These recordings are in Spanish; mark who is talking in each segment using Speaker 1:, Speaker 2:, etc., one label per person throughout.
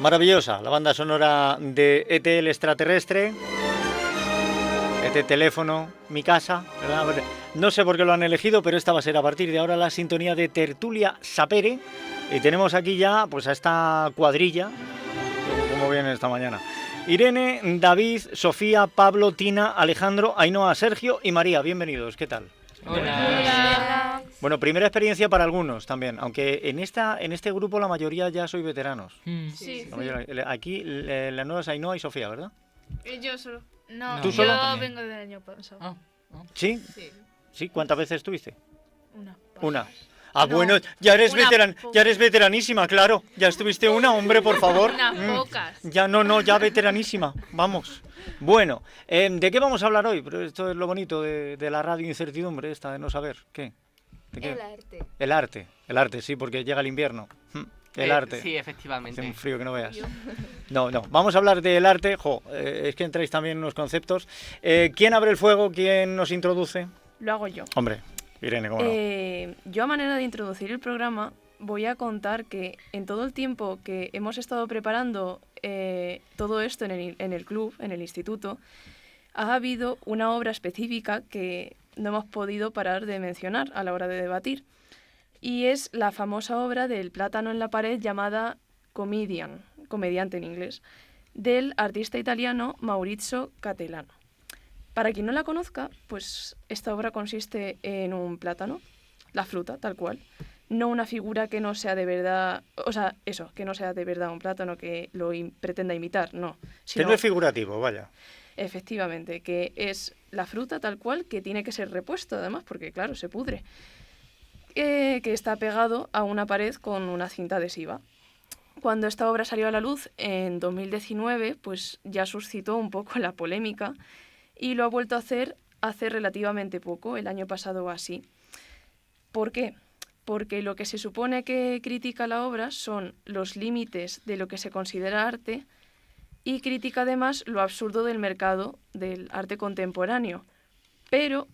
Speaker 1: Maravillosa, la banda sonora de E.T. el extraterrestre, E.T. teléfono, mi casa, ¿verdad? No sé por qué lo han elegido, pero esta va a ser a partir de ahora la sintonía de Tertulia Sapere. Y tenemos aquí ya pues a esta cuadrilla, como viene esta mañana. Irene, David, Sofía, Pablo, Tina, Alejandro, Ainhoa, Sergio y María. Bienvenidos, ¿qué tal?
Speaker 2: Hola. Hola.
Speaker 1: Bueno, primera experiencia para algunos también, aunque en este grupo la mayoría ya sois veteranos.
Speaker 2: Sí.
Speaker 1: Aquí las nuevas Ainhoa y Sofía, ¿verdad?
Speaker 2: Yo solo. No,
Speaker 1: ¿Tú
Speaker 2: yo
Speaker 1: solo?
Speaker 2: vengo del año pasado.
Speaker 1: ¿Sí?
Speaker 2: Sí.
Speaker 1: ¿Sí? ¿Cuántas veces estuviste? Una.
Speaker 2: No,
Speaker 1: Bueno, ya eres veteranísima, claro. Ya estuviste una, hombre, por favor.
Speaker 2: Unas pocas.
Speaker 1: Ya veteranísima. Vamos. Bueno, ¿de qué vamos a hablar hoy? Pero esto es lo bonito de la radio incertidumbre, esta de no saber. ¿Qué? ¿De qué? El arte. El arte, sí, porque llega el invierno. El arte.
Speaker 3: Sí, efectivamente.
Speaker 1: Hace un frío que no veas. No. Vamos a hablar del arte. Es que entráis también en unos conceptos. ¿Quién abre el fuego? ¿Quién nos introduce?
Speaker 4: Lo hago yo.
Speaker 1: Hombre, Irene, ¿cómo no?
Speaker 4: Yo, a manera de introducir el programa, voy a contar que en todo el tiempo que hemos estado preparando todo esto en el club, en el instituto, ha habido una obra específica que no hemos podido parar de mencionar a la hora de debatir. Y es la famosa obra del plátano en la pared llamada Comedian, comediante en inglés, del artista italiano Maurizio Catellano. Para quien no la conozca, pues esta obra consiste en un plátano, la fruta, tal cual, no una figura que no sea de verdad, que no sea de verdad un plátano que lo pretenda imitar, no.
Speaker 1: Que no es figurativo, vaya.
Speaker 4: Efectivamente, que es la fruta tal cual, que tiene que ser repuesto además, porque claro, se pudre. Que está pegado a una pared con una cinta adhesiva. Cuando esta obra salió a la luz en 2019, pues ya suscitó un poco la polémica y lo ha vuelto a hacer hace relativamente poco, el año pasado o así. ¿Por qué? Porque lo que se supone que critica la obra son los límites de lo que se considera arte y critica además lo absurdo del mercado del arte contemporáneo. Pero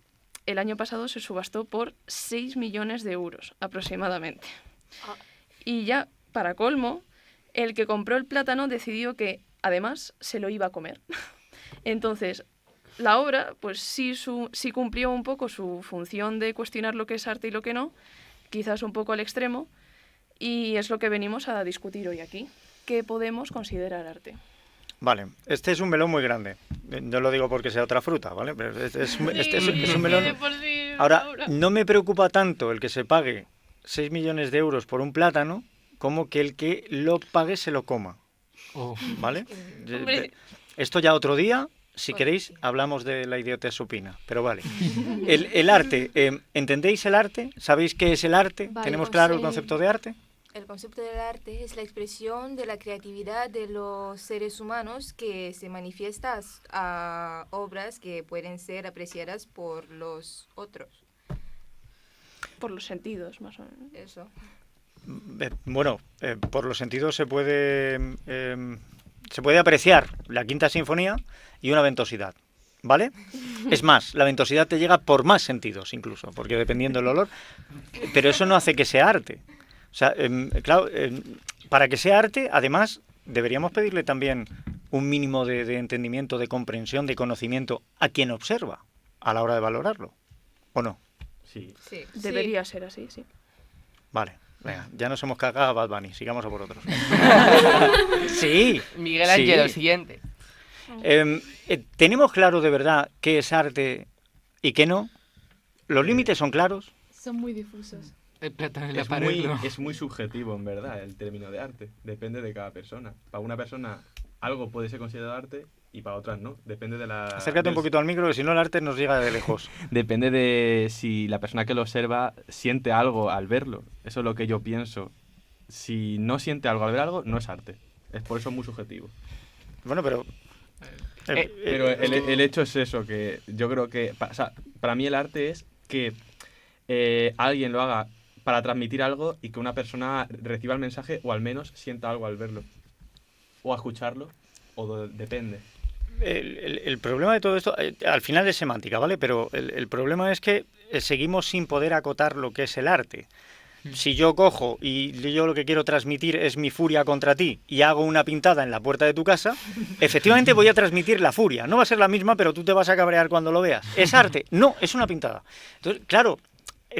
Speaker 4: el año pasado se subastó por 6 millones de euros aproximadamente. Y ya, para colmo, el que compró el plátano decidió que además se lo iba a comer. Entonces, la obra pues sí cumplió un poco su función de cuestionar lo que es arte y lo que no, quizás un poco al extremo, y es lo que venimos a discutir hoy aquí. ¿Qué podemos considerar arte?
Speaker 1: Vale, este es un melón muy grande. No lo digo porque sea otra fruta, ¿vale? Pero es un melón. Ahora, no me preocupa tanto el que se pague 6 millones de euros por un plátano como que el que lo pague se lo coma. ¿Vale? Esto ya otro día, si queréis, hablamos de la idiotez supina. Pero vale. El arte, ¿entendéis el arte? ¿Sabéis qué es el arte?
Speaker 5: Vale,
Speaker 1: ¿Tenemos claro el concepto de arte?
Speaker 5: El concepto del arte es la expresión de la creatividad de los seres humanos que se manifiesta a obras que pueden ser apreciadas por los otros.
Speaker 4: Por los sentidos, más o menos.
Speaker 5: Eso.
Speaker 1: Por los sentidos se puede apreciar la Quinta Sinfonía y una ventosidad, ¿vale? Es más, la ventosidad te llega por más sentidos incluso, porque dependiendo del olor, pero eso no hace que sea arte. O sea, claro, para que sea arte, además, deberíamos pedirle también un mínimo de entendimiento, de comprensión, de conocimiento a quien observa a la hora de valorarlo, ¿o no?
Speaker 3: Sí.
Speaker 4: Debería ser así, sí.
Speaker 1: Vale, venga, ya nos hemos cagado a Bad Bunny, sigamos a por otros. Sí.
Speaker 3: Miguel Ángel, siguiente.
Speaker 1: ¿Tenemos claro de verdad qué es arte y qué no? ¿Los límites son claros?
Speaker 2: Son muy difusos.
Speaker 3: El plátano en la pared,
Speaker 6: es muy subjetivo, en verdad, el término de arte. Depende de cada persona. Para una persona algo puede ser considerado arte y para otras no. Depende de la...
Speaker 1: Acércate un poquito al micro, que si no el arte nos llega de lejos.
Speaker 6: Depende de si la persona que lo observa siente algo al verlo. Eso es lo que yo pienso. Si no siente algo al ver algo, no es arte. Es por eso muy subjetivo.
Speaker 1: Bueno, pero...
Speaker 6: pero el hecho es eso, que yo creo que... para mí el arte es que alguien lo haga para transmitir algo y que una persona reciba el mensaje o al menos sienta algo al verlo. O a escucharlo, depende.
Speaker 1: El problema de todo esto, al final es semántica, ¿vale? Pero el problema es que seguimos sin poder acotar lo que es el arte. Si yo cojo y yo lo que quiero transmitir es mi furia contra ti y hago una pintada en la puerta de tu casa, efectivamente voy a transmitir la furia. No va a ser la misma, pero tú te vas a cabrear cuando lo veas. ¿Es arte? No, es una pintada. Entonces, claro,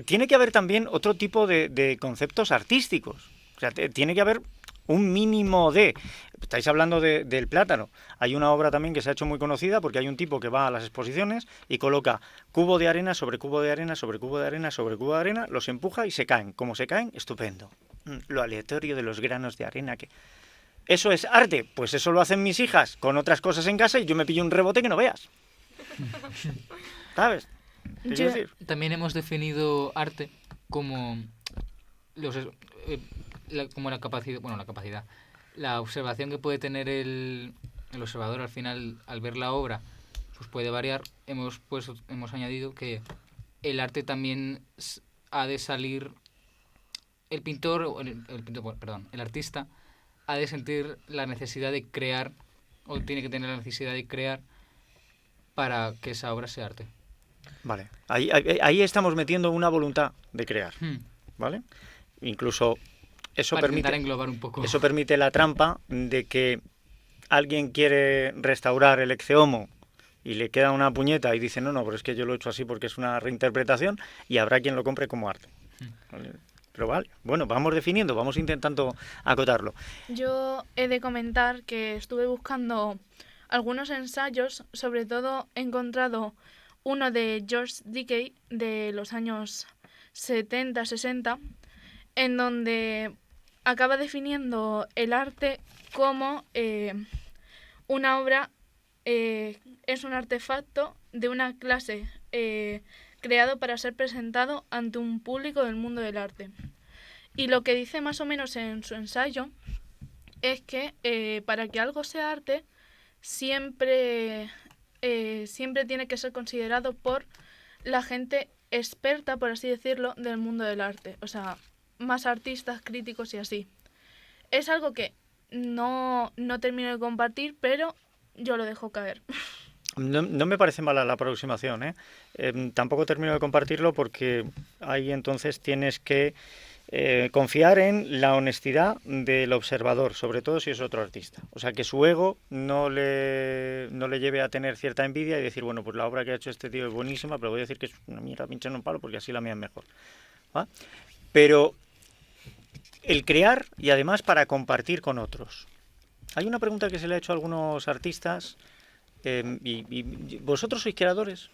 Speaker 1: tiene que haber también otro tipo de conceptos artísticos. O sea, tiene que haber un mínimo de... Estáis hablando del plátano. Hay una obra también que se ha hecho muy conocida porque hay un tipo que va a las exposiciones y coloca cubo de arena sobre cubo de arena sobre cubo de arena sobre cubo de arena, los empuja y se caen. Como se caen, estupendo. Lo aleatorio de los granos de arena que... ¿Eso es arte? Pues eso lo hacen mis hijas con otras cosas en casa y yo me pillo un rebote que no veas. ¿Sabes? ¿Qué quiero decir?
Speaker 7: También hemos definido arte como como la capacidad, la observación que puede tener el observador al final al ver la obra, pues puede variar. Hemos añadido que el arte también ha de salir, el artista ha de sentir la necesidad de crear, o tiene que tener la necesidad de crear para que esa obra sea arte.
Speaker 1: Vale, ahí estamos metiendo una voluntad de crear, ¿vale? Incluso eso
Speaker 7: para
Speaker 1: permite
Speaker 7: englobar un poco.
Speaker 1: Eso permite la trampa de que alguien quiere restaurar el Ecce Homo y le queda una puñeta y dice no, pero es que yo lo he hecho así porque es una reinterpretación, y habrá quien lo compre como arte. ¿Vale? Pero vale, bueno, vamos definiendo, vamos intentando acotarlo.
Speaker 2: Yo he de comentar que estuve buscando algunos ensayos, sobre todo he encontrado uno de George Dickey de los años 70-60, en donde acaba definiendo el arte como una obra, es un artefacto de una clase creado para ser presentado ante un público del mundo del arte. Y lo que dice más o menos en su ensayo es que para que algo sea arte siempre tiene que ser considerado por la gente experta, por así decirlo, del mundo del arte. O sea, más artistas, críticos y así. Es algo que no termino de compartir, pero yo lo dejo caer.
Speaker 1: No me parece mala la aproximación, ¿eh? Tampoco termino de compartirlo porque ahí entonces tienes que confiar en la honestidad del observador, sobre todo si es otro artista. O sea, que su ego no le lleve a tener cierta envidia y decir, bueno, pues la obra que ha hecho este tío es buenísima, pero voy a decir que es una mierda pincha en un palo porque así la mía es mejor. ¿Va? Pero el crear y además para compartir con otros. Hay una pregunta que se le ha hecho a algunos artistas. Y ¿vosotros sois creadores?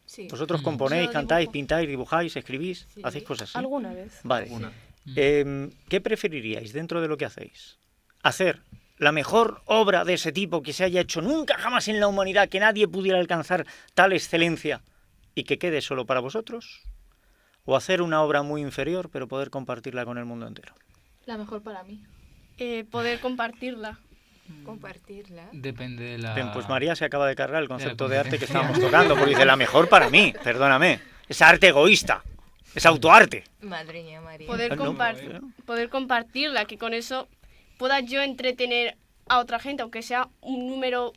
Speaker 5: Sí.
Speaker 1: ¿Vosotros componéis, cantáis, pintáis, dibujáis, escribís?
Speaker 5: Sí.
Speaker 1: ¿Hacéis cosas así?
Speaker 4: ¿Alguna vez?
Speaker 1: Vale.
Speaker 6: Alguna.
Speaker 1: ¿Qué preferiríais dentro de lo que hacéis? ¿Hacer la mejor obra de ese tipo que se haya hecho nunca jamás en la humanidad, que nadie pudiera alcanzar tal excelencia y que quede solo para vosotros? ¿O hacer una obra muy inferior pero poder compartirla con el mundo entero?
Speaker 2: La mejor para mí.
Speaker 8: Poder compartirla.
Speaker 5: Compartirla.
Speaker 7: Depende de la...
Speaker 1: Bien, pues María se acaba de cargar el concepto de arte que estábamos tocando, porque dice, la mejor para mí, perdóname. Es arte egoísta, es autoarte.
Speaker 5: Madre mía, María.
Speaker 8: Poder compartirla, que con eso pueda yo entretener a otra gente, aunque sea un número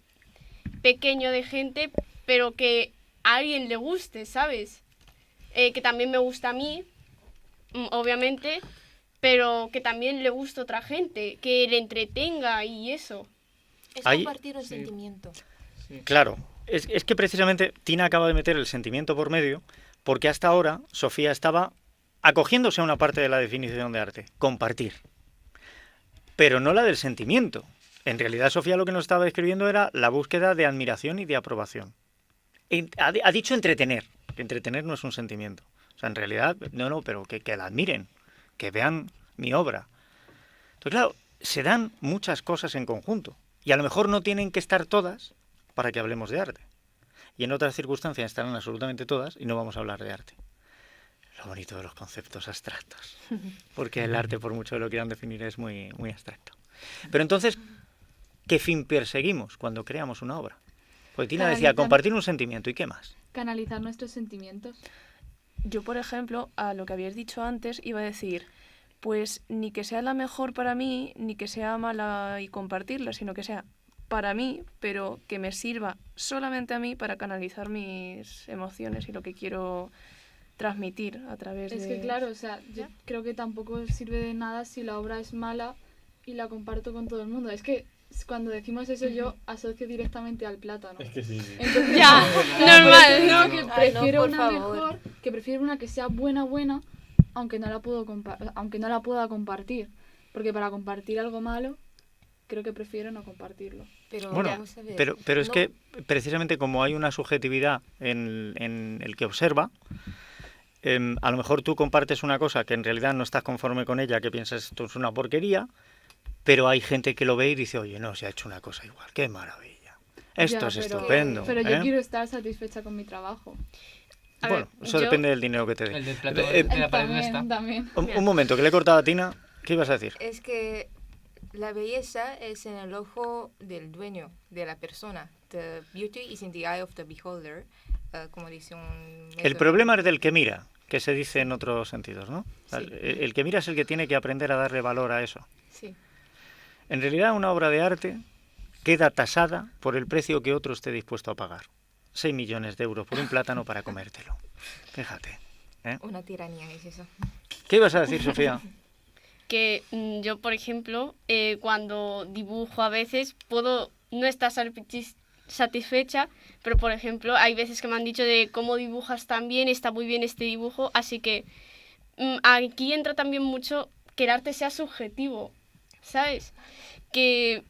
Speaker 8: pequeño de gente, pero que a alguien le guste, ¿sabes? Que también me gusta a mí, obviamente, pero que también le guste a otra gente, que le entretenga y eso.
Speaker 5: Es
Speaker 1: Ahí-
Speaker 5: compartir un sentimiento.
Speaker 1: Claro, es que precisamente Tina acaba de meter el sentimiento por medio, porque hasta ahora Sofía estaba acogiéndose a una parte de la definición de arte, compartir, pero no la del sentimiento. En realidad Sofía lo que nos estaba describiendo era la búsqueda de admiración y de aprobación. Ha dicho entretener, que entretener no es un sentimiento. O sea, en realidad, no, pero que la admiren, que vean mi obra. Entonces, claro, se dan muchas cosas en conjunto. Y a lo mejor no tienen que estar todas para que hablemos de arte. Y en otras circunstancias estarán absolutamente todas y no vamos a hablar de arte. Lo bonito de los conceptos abstractos. Porque el arte, por mucho que lo quieran definir, es muy, muy abstracto. Pero entonces, ¿qué fin perseguimos cuando creamos una obra? Pues Tina decía, compartir un sentimiento. ¿Y qué más?
Speaker 2: Canalizar nuestros sentimientos.
Speaker 4: Yo, por ejemplo, a lo que habías dicho antes, iba a decir, pues ni que sea la mejor para mí, ni que sea mala y compartirla, sino que sea para mí, pero que me sirva solamente a mí para canalizar mis emociones y lo que quiero transmitir a través de...
Speaker 2: Es que claro, o sea, yo creo que tampoco sirve de nada si la obra es mala y la comparto con todo el mundo. Es que cuando decimos eso yo asocio directamente al plátano.
Speaker 6: Es que sí.
Speaker 2: Entonces,
Speaker 8: Ya, normal.
Speaker 2: creo que prefiero
Speaker 5: por
Speaker 2: una
Speaker 5: favor.
Speaker 2: mejor, que prefiero una que sea buena, aunque no la pueda compartir. Porque para compartir algo malo, creo que prefiero no compartirlo.
Speaker 5: Pero
Speaker 1: Bueno,
Speaker 5: vamos a ver,
Speaker 1: pero es
Speaker 5: no-
Speaker 1: que precisamente como hay una subjetividad en el que observa, a lo mejor tú compartes una cosa que en realidad no estás conforme con ella, que piensas esto es una porquería, pero hay gente que lo ve y dice, oye, no, se ha hecho una cosa igual, qué maravilla. Esto
Speaker 2: Ya,
Speaker 1: es
Speaker 2: pero-
Speaker 1: estupendo.
Speaker 2: Pero
Speaker 1: ¿eh?
Speaker 2: yo quiero estar satisfecha con mi trabajo.
Speaker 8: A
Speaker 1: Bueno,
Speaker 8: ver,
Speaker 1: eso
Speaker 8: yo-
Speaker 1: depende del dinero que te dé.
Speaker 7: El del plato de la pared no está.
Speaker 2: También.
Speaker 1: Un momento, que le he cortado a Tina. ¿Qué ibas a decir?
Speaker 5: Es que la belleza es en el ojo del dueño, de la persona. The beauty is in the eye of the beholder, como dice un...
Speaker 1: El
Speaker 5: método.
Speaker 1: problema es del que mira, que se dice en otros sentidos, ¿no?
Speaker 5: Sí.
Speaker 1: El que mira es el que tiene que aprender a darle valor a eso.
Speaker 5: Sí.
Speaker 1: En realidad, una obra de arte queda tasada por el precio que otro esté dispuesto a pagar. 6 millones de euros por un plátano para comértelo. Fíjate. ¿eh?
Speaker 5: Una tiranía es eso.
Speaker 1: ¿Qué ibas a decir, Sofía?
Speaker 8: Que yo, por ejemplo, cuando dibujo a veces puedo no estar satisfecha, pero por ejemplo hay veces que me han dicho de cómo dibujas tan bien, está muy bien este dibujo, así que aquí entra también mucho que el arte sea subjetivo, ¿sabes? Que,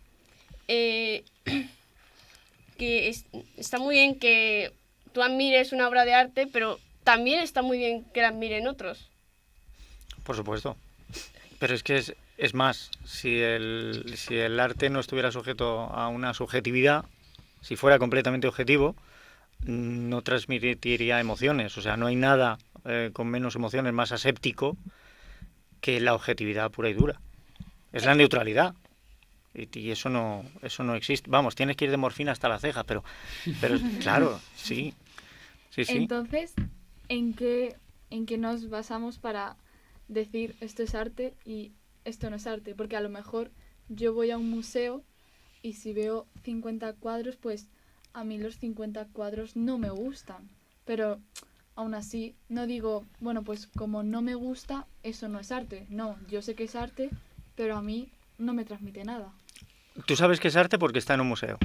Speaker 8: está muy bien que tú admires una obra de arte, pero también está muy bien que la admiren otros.
Speaker 1: Por supuesto. Pero es que es más, si el arte no estuviera sujeto a una subjetividad, si fuera completamente objetivo, no transmitiría emociones. O sea, no hay nada con menos emociones más aséptico que la objetividad pura y dura. Es la neutralidad. Y eso no existe. Vamos, tienes que ir de morfina hasta la ceja, pero claro, sí. Sí, sí.
Speaker 2: Entonces, ¿en qué nos basamos para decir esto es arte y esto no es arte? Porque a lo mejor yo voy a un museo y si veo 50 cuadros, pues a mí los 50 cuadros no me gustan. Pero aún así no digo, bueno, pues como no me gusta, eso no es arte. No, yo sé que es arte, pero a mí no me transmite nada.
Speaker 1: Tú sabes que es arte porque está en un museo.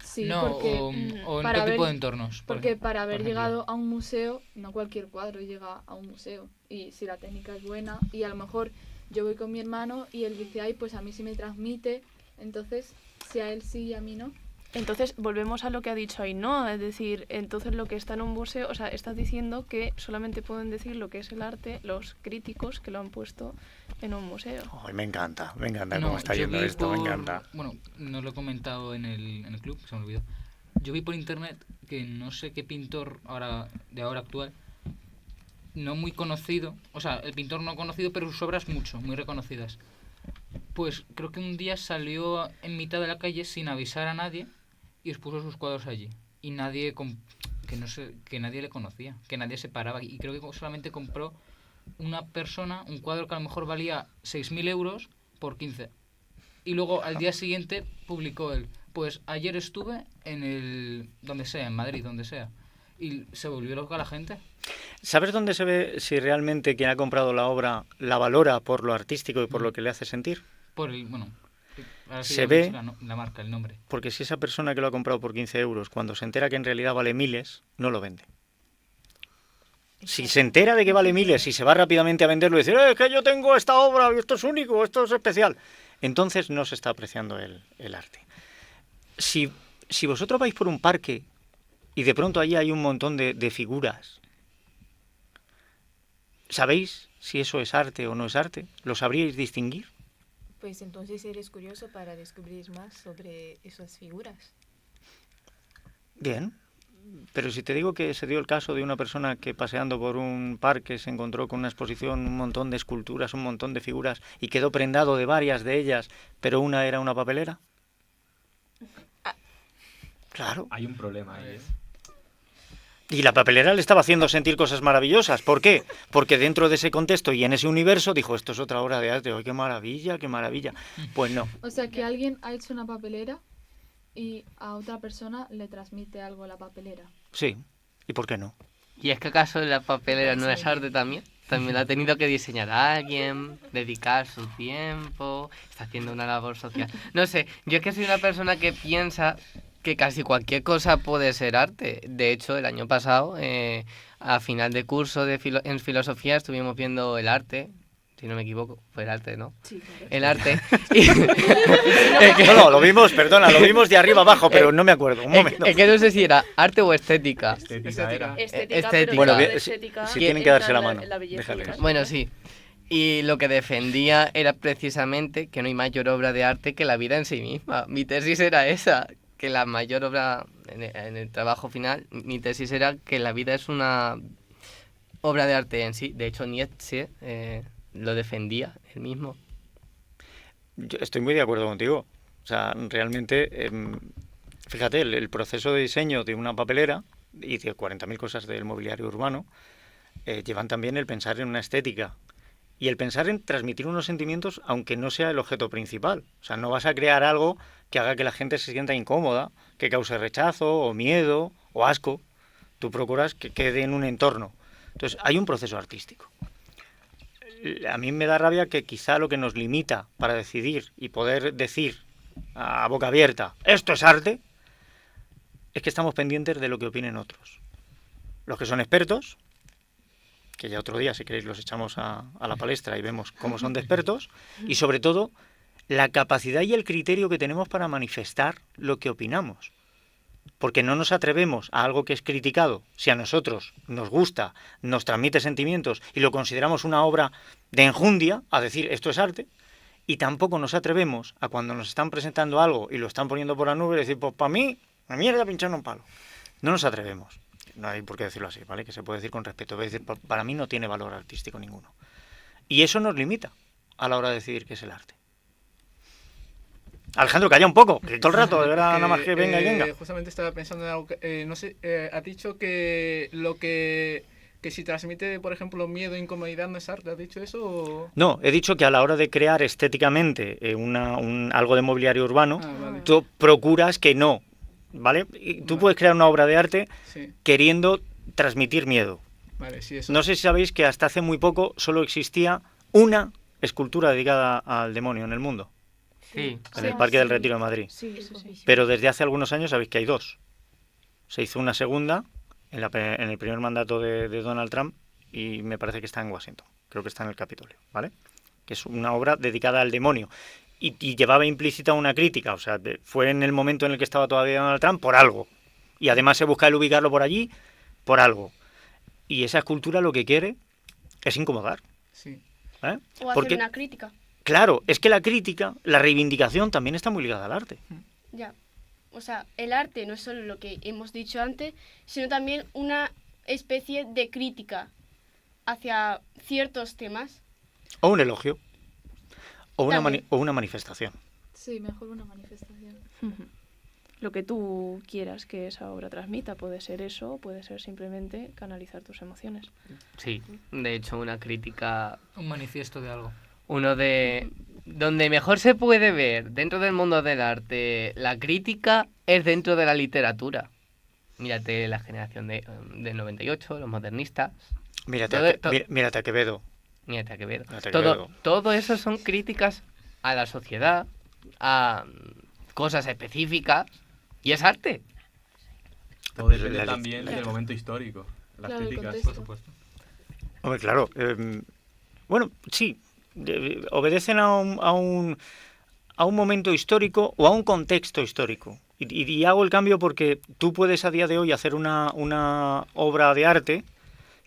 Speaker 2: Sí,
Speaker 7: No,
Speaker 2: porque
Speaker 7: o en
Speaker 2: para
Speaker 7: otro tipo
Speaker 2: ver-
Speaker 7: de entornos.
Speaker 2: porque
Speaker 7: ejemplo,
Speaker 2: para haber
Speaker 7: por ejemplo.
Speaker 2: llegado a un museo, no cualquier cuadro llega a un museo. Y si la técnica es buena, y a lo mejor yo voy con mi hermano y él dice, ay, pues a mí sí me transmite, entonces si a él sí y a mí no.
Speaker 4: Entonces, volvemos a lo que ha dicho Ainhoa, es decir, entonces lo que está en un museo, o sea, estás diciendo que solamente pueden decir lo que es el arte los críticos que lo han puesto en un museo.
Speaker 1: Ay, me encanta
Speaker 7: No,
Speaker 1: cómo está
Speaker 7: yo
Speaker 1: yendo
Speaker 7: vi
Speaker 1: esto, me
Speaker 7: por-
Speaker 1: encanta.
Speaker 7: Bueno, no lo he comentado en el club, se me olvidó. Yo vi por internet que no sé qué pintor de ahora actual, no muy conocido, o sea, el pintor no conocido, pero sus obras mucho, muy reconocidas. Pues creo que un día salió en mitad de la calle sin avisar a nadie y expuso sus cuadros allí. Y nadie, que nadie le conocía, que nadie se paraba. Y creo que solamente compró una persona un cuadro que a lo mejor valía 6.000 euros por 15. Y luego al día siguiente publicó él, pues ayer estuve en donde sea, en Madrid, donde sea. Y se volvió loca la gente.
Speaker 1: ¿Sabes dónde se ve si realmente quien ha comprado la obra la valora por lo artístico y por lo que le hace sentir?
Speaker 7: Ahora sí
Speaker 1: Se
Speaker 7: ya
Speaker 1: ve-
Speaker 7: me dice la marca, el nombre.
Speaker 1: Porque si esa persona que lo ha comprado por 15 euros, cuando se entera que en realidad vale miles, no lo vende. Si se entera de que vale miles y se va rápidamente a venderlo y decir, es que yo tengo esta obra, esto es único, esto es especial, entonces no se está apreciando el arte. Si vosotros vais por un parque y de pronto allí hay un montón de figuras, ¿sabéis si eso es arte o no es arte? ¿Lo sabríais distinguir?
Speaker 5: Pues entonces eres curioso para descubrir más sobre esas figuras.
Speaker 1: Bien, pero si te digo que se dio el caso de una persona que paseando por un parque se encontró con una exposición, un montón de esculturas, un montón de figuras y quedó prendado de varias de ellas, pero una era una papelera. Claro.
Speaker 6: Hay un problema ahí, ¿eh?
Speaker 1: Y la papelera le estaba haciendo sentir cosas maravillosas. ¿Por qué? Porque dentro de ese contexto y en ese universo dijo, esto es otra obra de arte. ¡Ay, qué maravilla, qué maravilla! Pues no.
Speaker 2: O sea, que alguien ha hecho una papelera y a otra persona le transmite algo la papelera.
Speaker 1: Sí. ¿Y por qué no?
Speaker 3: ¿Y es que acaso la papelera no es arte también? También la ha tenido que diseñar alguien, dedicar su tiempo, está haciendo una labor social. No sé, yo es que soy una persona que piensa que casi cualquier cosa puede ser arte. De hecho, el año pasado, a final de curso en filosofía, estuvimos viendo el arte. Si no me equivoco, fue el arte, ¿no?
Speaker 4: Sí, claro.
Speaker 3: El arte.
Speaker 1: No, lo vimos de arriba abajo, pero no me acuerdo. Un momento.
Speaker 3: Es que no sé si era arte o estética.
Speaker 6: Estética.
Speaker 8: Estética.
Speaker 4: Pero
Speaker 1: Bueno,
Speaker 4: dentro
Speaker 1: bien,
Speaker 4: de
Speaker 1: si
Speaker 4: estética
Speaker 1: tienen que
Speaker 4: entra
Speaker 1: darse la mano,
Speaker 4: belleza
Speaker 1: déjales.
Speaker 4: y tal.
Speaker 3: Bueno, sí. Y lo que defendía era precisamente que no hay mayor obra de arte que la vida en sí misma. Mi tesis era esa, que la mayor obra, en el trabajo final, mi tesis era que la vida es una obra de arte en sí. De hecho, Nietzsche lo defendía él mismo.
Speaker 1: Yo estoy muy de acuerdo contigo. O sea, realmente, fíjate, el proceso de diseño de una papelera y de 40.000 cosas del mobiliario urbano llevan también el pensar en una estética y el pensar en transmitir unos sentimientos aunque no sea el objeto principal. O sea, no vas a crear algo que haga que la gente se sienta incómoda, que cause rechazo o miedo o asco. Tú procuras que quede en un entorno. Entonces, hay un proceso artístico. A mí me da rabia que quizá lo que nos limita para decidir y poder decir a boca abierta, esto es arte, es que estamos pendientes de lo que opinen otros. Los que son expertos, que ya otro día, si queréis, los echamos a la palestra y vemos cómo son de expertos, y sobre todo, la capacidad y el criterio que tenemos para manifestar lo que opinamos. Porque no nos atrevemos a algo que es criticado, si a nosotros nos gusta, nos transmite sentimientos y lo consideramos una obra de enjundia, a decir esto es arte, y tampoco nos atrevemos a cuando nos están presentando algo y lo están poniendo por la nube, decir, pues para mí, la mierda pinchando un palo. No nos atrevemos, no hay por qué decirlo así, ¿vale? Que se puede decir con respeto, es decir, para mí no tiene valor artístico ninguno. Y eso nos limita a la hora de decidir qué es el arte. Alejandro, calla un poco, que todo el rato, de verdad, nada más que venga y venga.
Speaker 9: Justamente estaba pensando en algo que, no sé, has dicho que lo que si transmite, por ejemplo, miedo e incomodidad no es arte, ¿has dicho eso? O...
Speaker 1: No, he dicho que a la hora de crear estéticamente algo de mobiliario urbano,
Speaker 9: vale.
Speaker 1: tú procuras que no, ¿vale? Y tú puedes crear una obra de arte queriendo transmitir miedo.
Speaker 9: Vale, sí, eso.
Speaker 1: No sé si sabéis que hasta hace muy poco solo existía una escultura dedicada al demonio en el mundo.
Speaker 3: Sí.
Speaker 1: En el Parque del Retiro de Madrid.
Speaker 4: Sí, eso sí.
Speaker 1: Pero desde hace algunos años sabéis que hay dos. Se hizo una segunda en el primer mandato de Donald Trump y me parece que está en Washington. Creo que está en el Capitolio, ¿vale? Que es una obra dedicada al demonio. Y llevaba implícita una crítica. O sea, fue en el momento en el que estaba todavía Donald Trump por algo. Y además se busca el ubicarlo por allí por algo. Y esa escultura lo que quiere es incomodar.
Speaker 9: Sí.
Speaker 8: O hacer una crítica.
Speaker 1: Claro, es que la crítica, la reivindicación también está muy ligada al arte.
Speaker 8: Ya. O sea, el arte no es solo lo que hemos dicho antes, sino también una especie de crítica hacia ciertos temas.
Speaker 1: O un elogio. O una manifestación.
Speaker 2: Sí, mejor una manifestación.
Speaker 4: Lo que tú quieras que esa obra transmita, puede ser eso, o puede ser simplemente canalizar tus emociones.
Speaker 3: Sí, de hecho una crítica...
Speaker 7: Un manifiesto de algo.
Speaker 3: Uno de... Donde mejor se puede ver dentro del mundo del arte la crítica es dentro de la literatura. Mírate la generación del 98, los modernistas.
Speaker 1: Mírate a Quevedo.
Speaker 3: Mírate a Quevedo. Todo eso son críticas a la sociedad, a cosas específicas, y es arte.
Speaker 6: Todo depende también del momento histórico, las críticas.
Speaker 7: Por supuesto.
Speaker 1: Hombre, claro. Bueno, sí. Obedecen a un momento histórico o a un contexto histórico. Y hago el cambio porque tú puedes a día de hoy hacer una obra de arte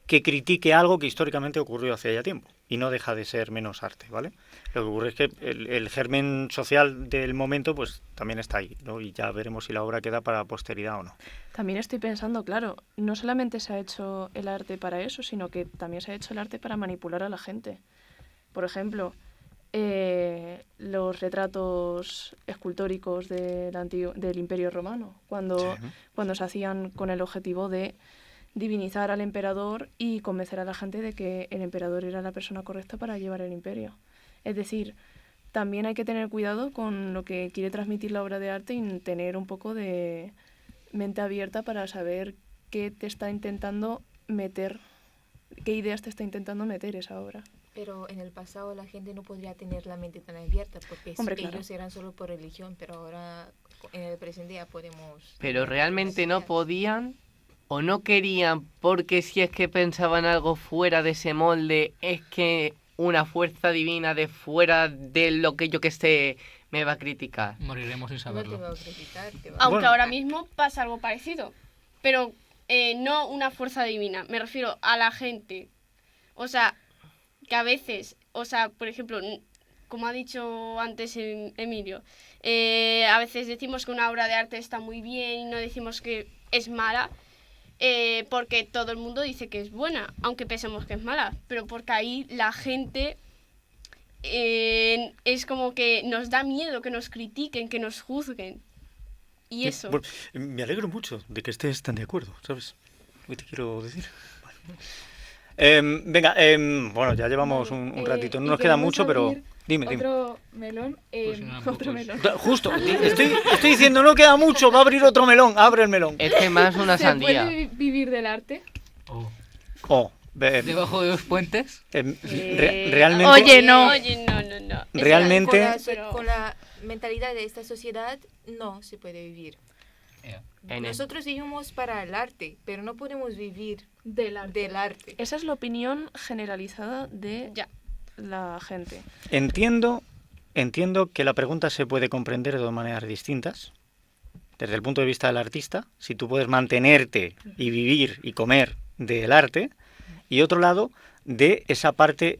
Speaker 1: que critique algo que históricamente ocurrió hace ya tiempo y no deja de ser menos arte, ¿vale? Lo que ocurre es que el germen social del momento pues también está ahí, ¿no? Y ya veremos si la obra queda para posteridad o no.
Speaker 4: También estoy pensando, claro, no solamente se ha hecho el arte para eso, sino que también se ha hecho el arte para manipular a la gente. Por ejemplo, los retratos escultóricos del Imperio Romano, cuando se hacían con el objetivo de divinizar al emperador y convencer a la gente de que el emperador era la persona correcta para llevar el imperio. Es decir, también hay que tener cuidado con lo que quiere transmitir la obra de arte y tener un poco de mente abierta para saber qué te está intentando meter, qué ideas te está intentando meter esa obra.
Speaker 5: Pero en el pasado la gente no podría tener la mente tan abierta porque
Speaker 4: Hombre,
Speaker 5: ellos
Speaker 4: claro.
Speaker 5: eran solo por religión, pero ahora en el presente ya podemos...
Speaker 3: Pero realmente no podían o no querían, porque si es que pensaban algo fuera de ese molde, es que una fuerza divina de fuera de lo que yo que sé me va a criticar.
Speaker 7: Moriremos sin
Speaker 5: No te
Speaker 7: saberlo.
Speaker 5: va a criticar, te va a...
Speaker 8: Aunque
Speaker 1: Bueno.
Speaker 8: ahora mismo pasa algo parecido. Pero no una fuerza divina. Me refiero a la gente. O sea, que a veces, o sea, por ejemplo, como ha dicho antes Emilio, a veces decimos que una obra de arte está muy bien y no decimos que es mala, porque todo el mundo dice que es buena, aunque pensemos que es mala, pero porque ahí la gente es como que nos da miedo que nos critiquen, que nos juzguen. Y eso.
Speaker 1: Bueno, me alegro mucho de que estés tan de acuerdo, ¿sabes? ¿Qué te quiero decir? Venga, bueno, ya llevamos un ratito, no
Speaker 10: y
Speaker 1: nos queda
Speaker 10: queremos
Speaker 1: mucho, pero
Speaker 10: abrir
Speaker 1: dime.
Speaker 10: Otro melón.
Speaker 7: Pues si no,
Speaker 10: Otro
Speaker 7: pues-
Speaker 10: melón.
Speaker 1: Justo, estoy diciendo, no queda mucho, va a abrir otro melón, abre el melón.
Speaker 3: Es que más una
Speaker 10: ¿Se
Speaker 3: sandía.
Speaker 10: puede vivir del arte?
Speaker 1: Oh,
Speaker 7: ¿Debajo de los puentes?
Speaker 1: realmente...
Speaker 2: Oye, no.
Speaker 8: Oye, no.
Speaker 1: Realmente...
Speaker 5: Con la mentalidad de esta sociedad no se puede vivir. Nosotros vivimos para el arte, pero no podemos vivir
Speaker 10: Del arte.
Speaker 5: del arte.
Speaker 4: Esa es la opinión generalizada de
Speaker 8: Ya.
Speaker 4: la gente.
Speaker 1: Entiendo que la pregunta se puede comprender de dos maneras distintas. Desde el punto de vista del artista, si tú puedes mantenerte y vivir y comer del arte, y otro lado, de esa parte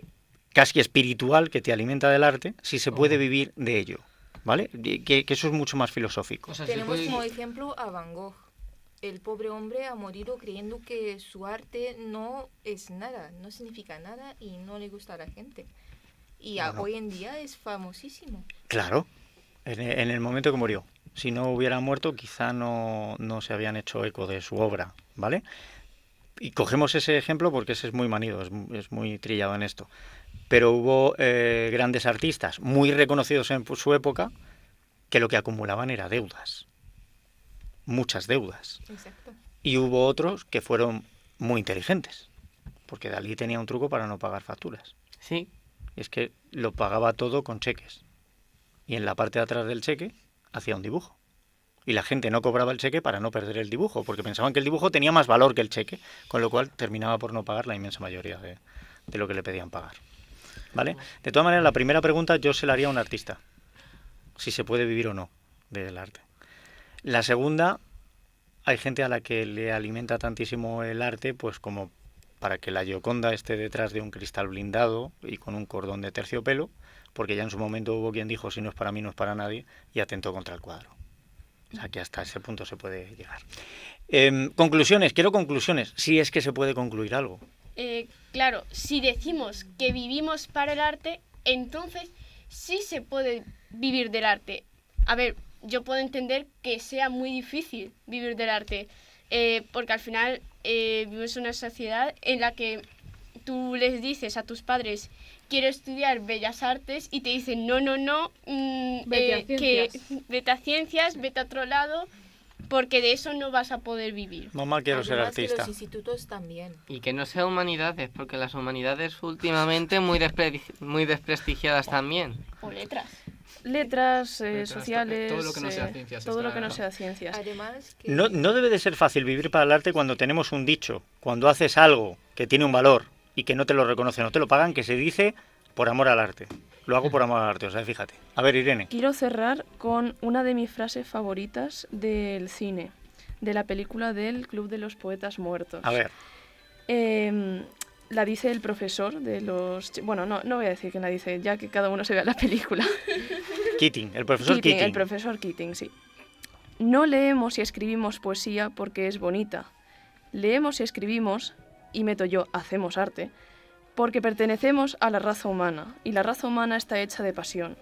Speaker 1: casi espiritual que te alimenta del arte, si se puede vivir de ello, ¿vale? Que eso es mucho más filosófico.
Speaker 7: O sea, se
Speaker 5: Tenemos
Speaker 7: puede...
Speaker 5: como ejemplo a Van Gogh. El pobre hombre ha morido creyendo que su arte no es nada, no significa nada y no le gusta a la gente. Y
Speaker 1: Bueno.
Speaker 5: hoy en día es famosísimo.
Speaker 1: Claro, en el momento que murió. Si no hubiera muerto, quizá no se habían hecho eco de su obra, ¿vale? Y cogemos ese ejemplo porque ese es muy manido, es muy trillado en esto. Pero hubo grandes artistas muy reconocidos en su época que lo que acumulaban era deudas. Muchas deudas.
Speaker 5: Exacto.
Speaker 1: Y hubo otros que fueron muy inteligentes. Porque Dalí tenía un truco para no pagar facturas.
Speaker 3: Sí.
Speaker 1: Y es que lo pagaba todo con cheques. Y en la parte de atrás del cheque hacía un dibujo. Y la gente no cobraba el cheque para no perder el dibujo, porque pensaban que el dibujo tenía más valor que el cheque, con lo cual terminaba por no pagar la inmensa mayoría de lo que le pedían pagar. ¿Vale? De todas maneras, la primera pregunta yo se la haría a un artista, si se puede vivir o no del arte. La segunda, hay gente a la que le alimenta tantísimo el arte, pues como para que la Gioconda esté detrás de un cristal blindado y con un cordón de terciopelo, porque ya en su momento hubo quien dijo, si no es para mí, no es para nadie, y atentó contra el cuadro. O sea, que hasta ese punto se puede llegar. Conclusiones, quiero conclusiones, si es que se puede concluir algo.
Speaker 8: Claro, si decimos que vivimos para el arte, entonces sí se puede vivir del arte. A ver, yo puedo entender que sea muy difícil vivir del arte, porque al final vivimos en una sociedad en la que tú les dices a tus padres quiero estudiar Bellas Artes y te dicen no,
Speaker 10: Vete a ciencias.
Speaker 8: vete a ciencias, vete a otro lado, porque de eso no vas a poder vivir.
Speaker 1: Mamá, quiero ser
Speaker 5: Además que
Speaker 1: artista.
Speaker 5: los institutos también.
Speaker 3: Y que no sea humanidades, porque las humanidades últimamente muy desprestigiadas también.
Speaker 8: O letras.
Speaker 4: Letras,
Speaker 9: Letras,
Speaker 4: sociales,
Speaker 9: todo lo que no sea ciencias
Speaker 4: todo lo
Speaker 9: está-
Speaker 4: que no sea ciencias.
Speaker 5: Además que...
Speaker 1: No debe de ser fácil vivir para el arte cuando tenemos un dicho, cuando haces algo que tiene un valor y que no te lo reconocen, no te lo pagan, que se dice por amor al arte. Lo hago por amor al arte, o sea, fíjate. A ver, Irene.
Speaker 4: Quiero cerrar con una de mis frases favoritas del cine, de la película del Club de los Poetas Muertos.
Speaker 1: A ver.
Speaker 4: La dice el profesor de los... Bueno, no voy a decir quién la dice, ya que cada uno se vea la película.
Speaker 1: Keating, el profesor Keating.
Speaker 4: El profesor Keating, sí. No leemos y escribimos poesía porque es bonita. Leemos y escribimos, y meto yo, hacemos arte, porque pertenecemos a la raza humana, y la raza humana está hecha de pasión.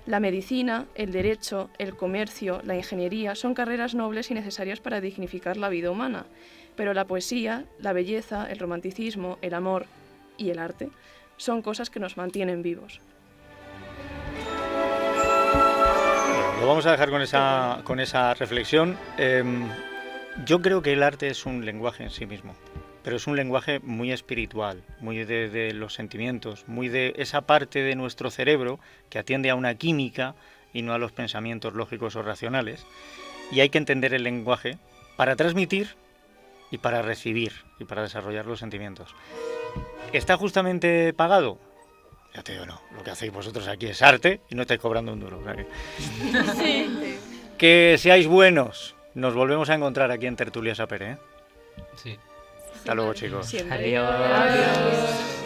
Speaker 4: La medicina, el derecho, el comercio, la ingeniería son carreras nobles y necesarias para dignificar la vida humana, pero la poesía, la belleza, el romanticismo, el amor y el arte son cosas que nos mantienen vivos.
Speaker 1: Lo vamos a dejar con esa reflexión. Yo creo que el arte es un lenguaje en sí mismo. pero es un lenguaje muy espiritual, muy de los sentimientos, muy de esa parte de nuestro cerebro que atiende a una química y no a los pensamientos lógicos o racionales. Y hay que entender el lenguaje para transmitir y para recibir y para desarrollar los sentimientos. ¿Está justamente pagado? Ya te digo, no. Lo que hacéis vosotros aquí es arte y no estáis cobrando un duro. O sea que seáis buenos. Nos volvemos a encontrar aquí en Tertulia Sapere, ¿eh?
Speaker 7: Sí.
Speaker 1: Hasta luego, chicos.
Speaker 4: Siempre.
Speaker 3: Adiós.
Speaker 4: Adiós.